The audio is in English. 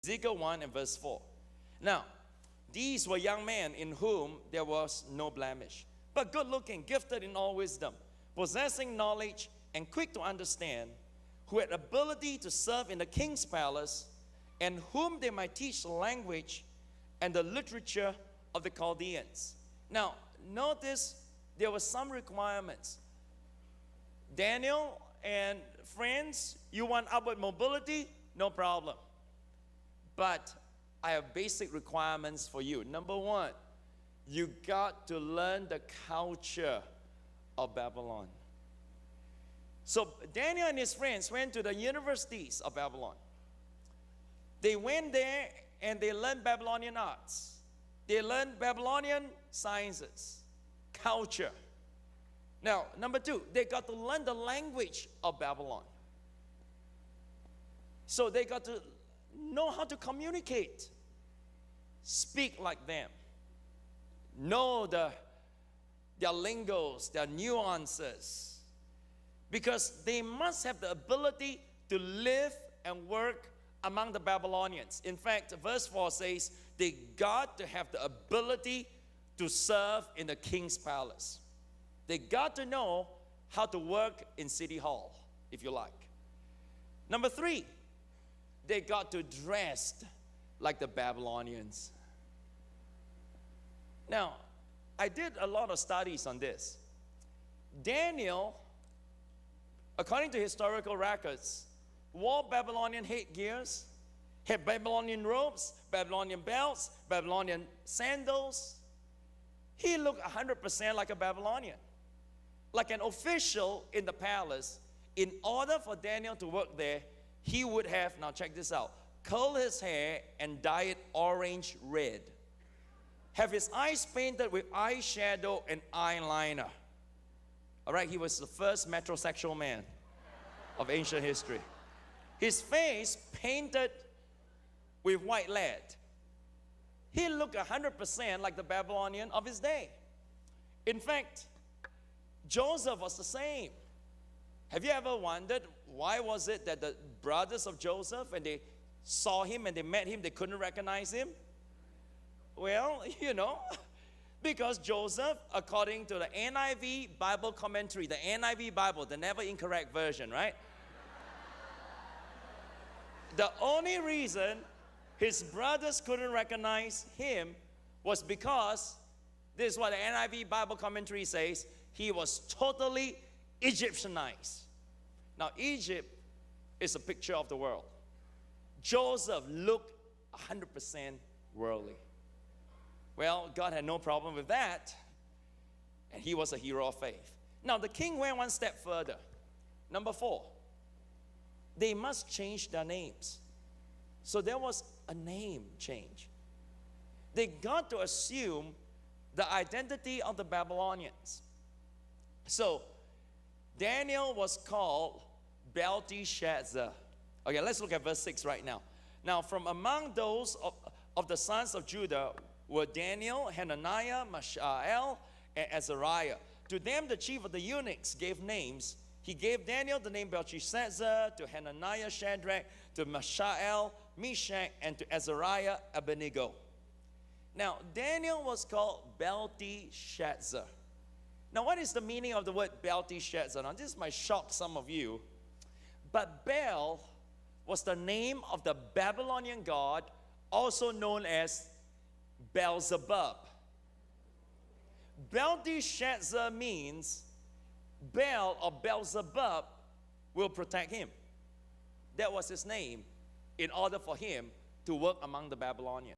Ezekiel 1 and verse 4. Now, these were young men in whom there was no blemish, but good looking, gifted in all wisdom, possessing knowledge and quick to understand, who had ability to serve in the king's palace, and whom they might teach the language and the literature of the Chaldeans. Now, notice there were some requirements. Daniel and friends, you want upward mobility? No problem. But I have basic requirements for you. Number one, you got to learn the culture of Babylon. So Daniel and his friends went to the universities of Babylon. They went there and they learned Babylonian arts. They learned Babylonian sciences, culture. Now, number two, they got to learn the language of Babylon. So they got to know how to communicate, speak like them, know their lingos, their nuances, because they must have the ability to live and work among the Babylonians. In fact, verse 4 says they got to have the ability to serve in the king's palace. They got to know how to work in City Hall, if you like. Number three, they got to dress like the Babylonians. Now, I did a lot of studies on this. Daniel, according to historical records, wore Babylonian headgears, had Babylonian robes, Babylonian belts, Babylonian sandals. He looked 100% like a Babylonian, like an official in the palace. In order for Daniel to work there, he would have, now check this out, curl his hair and dye it orange red. Have his eyes painted with eyeshadow and eyeliner. All right, he was the first metrosexual man of ancient history. His face painted with white lead. He looked 100% like the Babylonian of his day. In fact, Joseph was the same. Have you ever wondered why was it that the brothers of Joseph, when they saw him and they met him, they couldn't recognize him? Well, because Joseph, according to the NIV Bible commentary, the NIV Bible, the never incorrect version, right? The only reason his brothers couldn't recognize him was because, this is what the NIV Bible commentary says, he was totally Egyptianized. Now, Egypt is a picture of the world. Joseph looked 100% worldly. Well, God had no problem with that, and he was a hero of faith. Now, the king went one step further. Number 4, they must change their names. So there was a name change. They got to assume the identity of the Babylonians. So Daniel was called Belteshazzar. Okay, let's look at verse 6 right now. Now, from among those of the sons of Judah were Daniel, Hananiah, Mishael, and Azariah. To them, the chief of the eunuchs gave names. He gave Daniel the name Belteshazzar, to Hananiah, Shadrach, to Mishael, Meshach, and to Azariah, Abednego. Now, Daniel was called Belteshazzar. Now, what is the meaning of the word Belteshazzar? Now, this might shock some of you, but Bel was the name of the Babylonian god, also known as Beelzebub. Belteshazzar means Bel or Beelzebub will protect him. That was his name in order for him to work among the Babylonians.